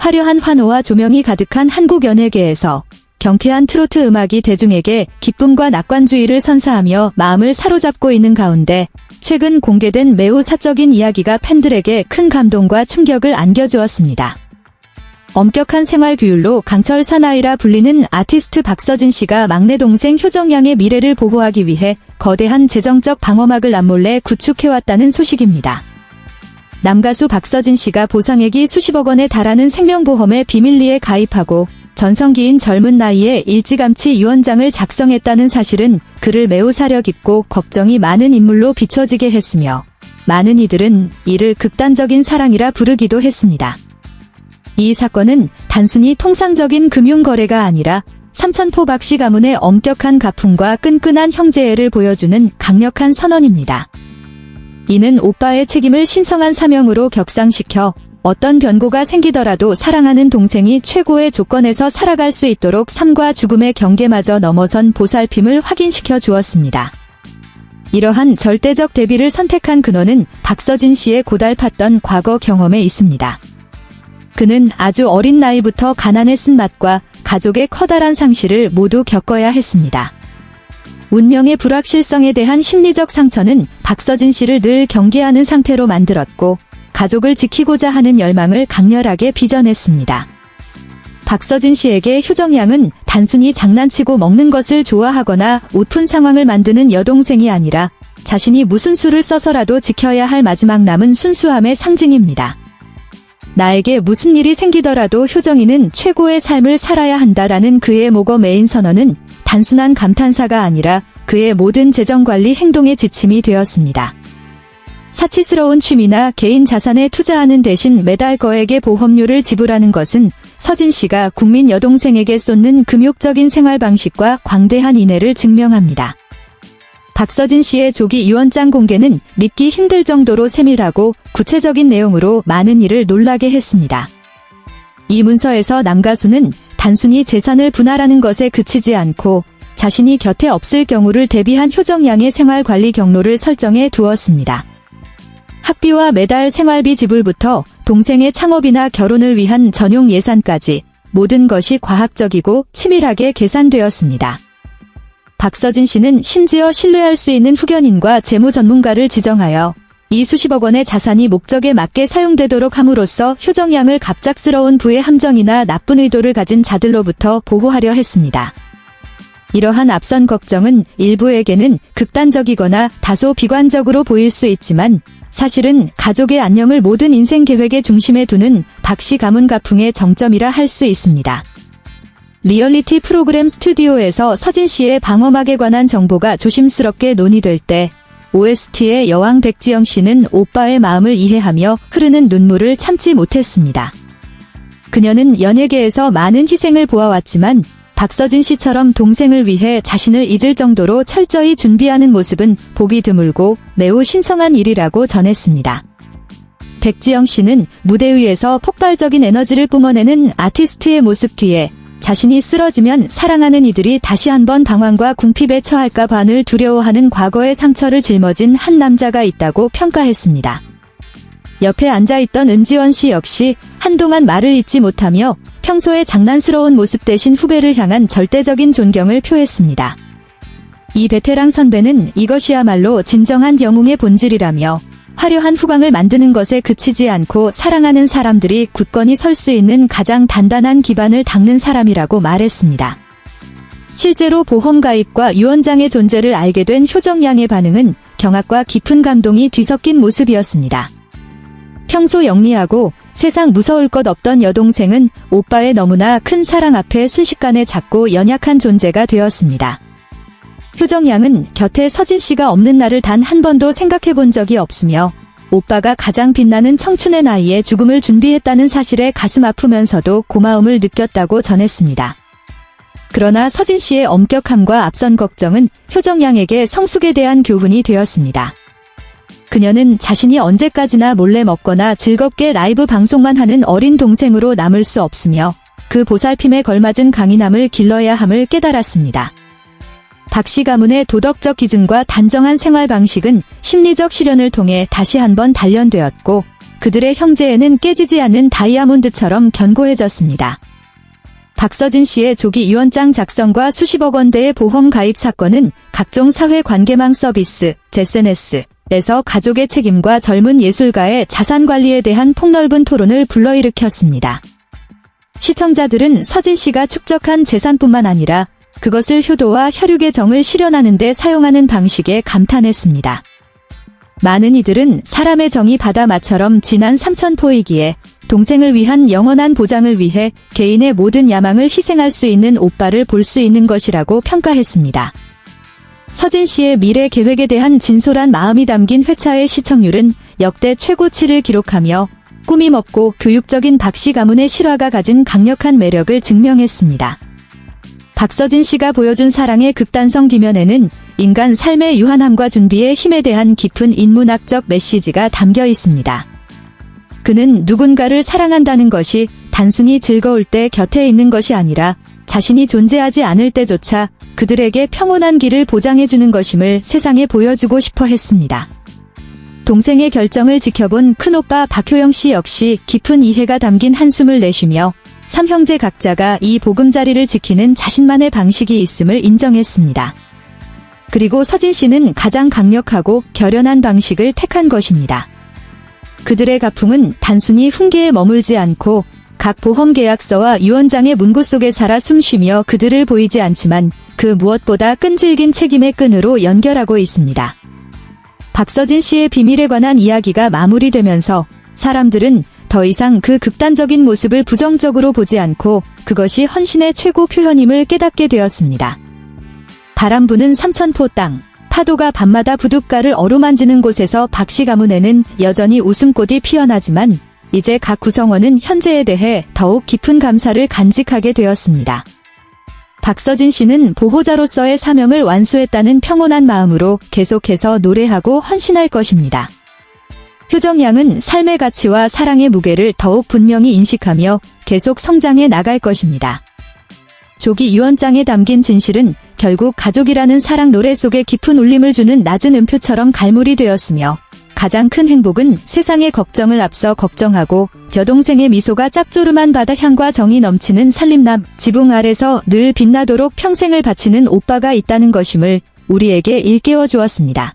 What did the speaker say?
화려한 환호와 조명이 가득한 한국 연예계에서 경쾌한 트로트 음악이 대중에게 기쁨과 낙관주의를 선사하며 마음을 사로잡고 있는 가운데 최근 공개된 매우 사적인 이야기가 팬들에게 큰 감동과 충격을 안겨주었습니다. 엄격한 생활 규율로 강철 사나이라 불리는 아티스트 박서진 씨가 막내 동생 효정양의 미래를 보호하기 위해 거대한 재정적 방어막을 남몰래 구축해왔다는 소식입니다. 남가수 박서진 씨가 보상액이 수십억 원에 달하는 생명보험에 비밀리에 가입하고 전성기인 젊은 나이에 일찌감치 유언장을 작성했다는 사실은 그를 매우 사려 깊고 걱정이 많은 인물로 비춰지게 했으며 많은 이들은 이를 극단적인 사랑이라 부르기도 했습니다. 이 사건은 단순히 통상적인 금융거래가 아니라 삼천포 박씨 가문의 엄격한 가풍과 끈끈한 형제애를 보여주는 강력한 선언입니다. 이는 오빠의 책임을 신성한 사명으로 격상시켜 어떤 변고가 생기더라도 사랑하는 동생이 최고의 조건에서 살아갈 수 있도록 삶과 죽음의 경계마저 넘어선 보살핌을 확인시켜 주었습니다. 이러한 절대적 대비를 선택한 근원은 박서진 씨의 고달팠던 과거 경험에 있습니다. 그는 아주 어린 나이부터 가난의 쓴맛과 가족의 커다란 상실을 모두 겪어야 했습니다. 운명의 불확실성에 대한 심리적 상처는 박서진 씨를 늘 경계하는 상태로 만들었고 가족을 지키고자 하는 열망을 강렬하게 빚어냈습니다. 박서진 씨에게 효정양은 단순히 장난치고 먹는 것을 좋아하거나 웃픈 상황을 만드는 여동생이 아니라 자신이 무슨 수를 써서라도 지켜야 할 마지막 남은 순수함의 상징입니다. 나에게 무슨 일이 생기더라도 효정이는 최고의 삶을 살아야 한다라는 그의 모범 애인 선언은 단순한 감탄사가 아니라 그의 모든 재정관리 행동의 지침이 되었습니다. 사치스러운 취미나 개인 자산에 투자하는 대신 매달 거액의 보험료를 지불하는 것은 서진 씨가 국민 여동생에게 쏟는 금욕적인 생활 방식과 광대한 인애를 증명합니다. 박서진 씨의 조기 유언장 공개는 믿기 힘들 정도로 세밀하고 구체적인 내용으로 많은 이를 놀라게 했습니다. 이 문서에서 남가수는 단순히 재산을 분할하는 것에 그치지 않고 자신이 곁에 없을 경우를 대비한 효정양의 생활관리 경로를 설정해 두었습니다. 학비와 매달 생활비 지불부터 동생의 창업이나 결혼을 위한 전용 예산까지 모든 것이 과학적이고 치밀하게 계산되었습니다. 박서진 씨는 심지어 신뢰할 수 있는 후견인과 재무 전문가를 지정하여 이 수십억 원의 자산이 목적에 맞게 사용되도록 함으로써 효정양을 갑작스러운 부의 함정이나 나쁜 의도를 가진 자들로부터 보호하려 했습니다. 이러한 앞선 걱정은 일부에게는 극단적이거나 다소 비관적으로 보일 수 있지만 사실은 가족의 안녕을 모든 인생 계획의 중심에 두는 박씨 가문 가풍의 정점이라 할 수 있습니다. 리얼리티 프로그램 스튜디오에서 서진 씨의 방어막에 관한 정보가 조심스럽게 논의될 때 OST의 여왕 백지영 씨는 오빠의 마음을 이해하며 흐르는 눈물을 참지 못했습니다. 그녀는 연예계에서 많은 희생을 보아왔지만 박서진 씨처럼 동생을 위해 자신을 잊을 정도로 철저히 준비하는 모습은 보기 드물고 매우 신성한 일이라고 전했습니다. 백지영 씨는 무대 위에서 폭발적인 에너지를 뿜어내는 아티스트의 모습 뒤에 자신이 쓰러지면 사랑하는 이들이 다시 한번 방황과 궁핍에 처할까 반을 두려워하는 과거의 상처를 짊어진 한 남자가 있다고 평가했습니다. 옆에 앉아있던 은지원 씨 역시 한동안 말을 잇지 못하며 평소의 장난스러운 모습 대신 후배를 향한 절대적인 존경을 표했습니다. 이 베테랑 선배는 이것이야말로 진정한 영웅의 본질이라며 화려한 후광을 만드는 것에 그치지 않고 사랑하는 사람들이 굳건히 설 수 있는 가장 단단한 기반을 닦는 사람이라고 말했습니다. 실제로 보험 가입과 유언장의 존재를 알게 된 효정양의 반응은 경악과 깊은 감동이 뒤섞인 모습이었습니다. 평소 영리하고 세상 무서울 것 없던 여동생은 오빠의 너무나 큰 사랑 앞에 순식간에 작고 연약한 존재가 되었습니다. 효정양은 곁에 서진 씨가 없는 날을 단 한 번도 생각해 본 적이 없으며 오빠가 가장 빛나는 청춘의 나이에 죽음을 준비했다는 사실에 가슴 아프면서도 고마움을 느꼈다고 전했습니다. 그러나 서진 씨의 엄격함과 앞선 걱정은 효정양에게 성숙에 대한 교훈이 되었습니다. 그녀는 자신이 언제까지나 몰래 먹거나 즐겁게 라이브 방송만 하는 어린 동생으로 남을 수 없으며 그 보살핌에 걸맞은 강인함을 길러야 함을 깨달았습니다. 박씨 가문의 도덕적 기준과 단정한 생활 방식은 심리적 실현을 통해 다시 한번 단련되었고 그들의 형제에는 깨지지 않는 다이아몬드처럼 견고해졌습니다. 박서진 씨의 조기 유언장 작성과 수십억 원대의 보험 가입 사건은 각종 사회관계망 서비스, SNS에서 가족의 책임과 젊은 예술가의 자산 관리에 대한 폭넓은 토론을 불러일으켰습니다. 시청자들은 서진 씨가 축적한 재산뿐만 아니라 그것을 효도와 혈육의 정을 실현하는 데 사용하는 방식에 감탄했습니다. 많은 이들은 사람의 정이 바다마처럼 진한 삼천포이기에 동생을 위한 영원한 보장을 위해 개인의 모든 야망을 희생할 수 있는 오빠를 볼 수 있는 것이라고 평가했습니다. 서진 씨의 미래 계획에 대한 진솔한 마음이 담긴 회차의 시청률은 역대 최고치를 기록하며 꾸밈 없고 교육적인 박씨 가문의 실화가 가진 강력한 매력을 증명했습니다. 박서진 씨가 보여준 사랑의 극단성 뒤면에는 인간 삶의 유한함과 준비의 힘에 대한 깊은 인문학적 메시지가 담겨 있습니다. 그는 누군가를 사랑한다는 것이 단순히 즐거울 때 곁에 있는 것이 아니라 자신이 존재하지 않을 때조차 그들에게 평온한 길을 보장해주는 것임을 세상에 보여주고 싶어 했습니다. 동생의 결정을 지켜본 큰오빠 박효영 씨 역시 깊은 이해가 담긴 한숨을 내쉬며 삼형제 각자가 이 보금자리를 지키는 자신만의 방식이 있음을 인정했습니다. 그리고 서진 씨는 가장 강력하고 결연한 방식을 택한 것입니다. 그들의 가풍은 단순히 훈계에 머물지 않고 각 보험계약서와 유언장의 문구 속에 살아 숨쉬며 그들을 보이지 않지만 그 무엇보다 끈질긴 책임의 끈으로 연결하고 있습니다. 박서진 씨의 비밀에 관한 이야기가 마무리되면서 사람들은 더 이상 그 극단적인 모습을 부정적으로 보지 않고 그것이 헌신의 최고 표현임을 깨닫게 되었습니다. 바람 부는 삼천포 땅, 파도가 밤마다 부둣가를 어루만지는 곳에서 박씨 가문에는 여전히 웃음꽃이 피어나지만 이제 각 구성원은 현재에 대해 더욱 깊은 감사를 간직하게 되었습니다. 박서진 씨는 보호자로서의 사명을 완수했다는 평온한 마음으로 계속해서 노래하고 헌신할 것입니다. 효정 양은 삶의 가치와 사랑의 무게를 더욱 분명히 인식하며 계속 성장해 나갈 것입니다. 조기 유언장에 담긴 진실은 결국 가족이라는 사랑 노래 속에 깊은 울림을 주는 낮은 음표처럼 갈무리 되었으며 가장 큰 행복은 세상의 걱정을 앞서 걱정하고 여동생의 미소가 짭조름한 바다향과 정이 넘치는 산림남 지붕 아래서 늘 빛나도록 평생을 바치는 오빠가 있다는 것임을 우리에게 일깨워 주었습니다.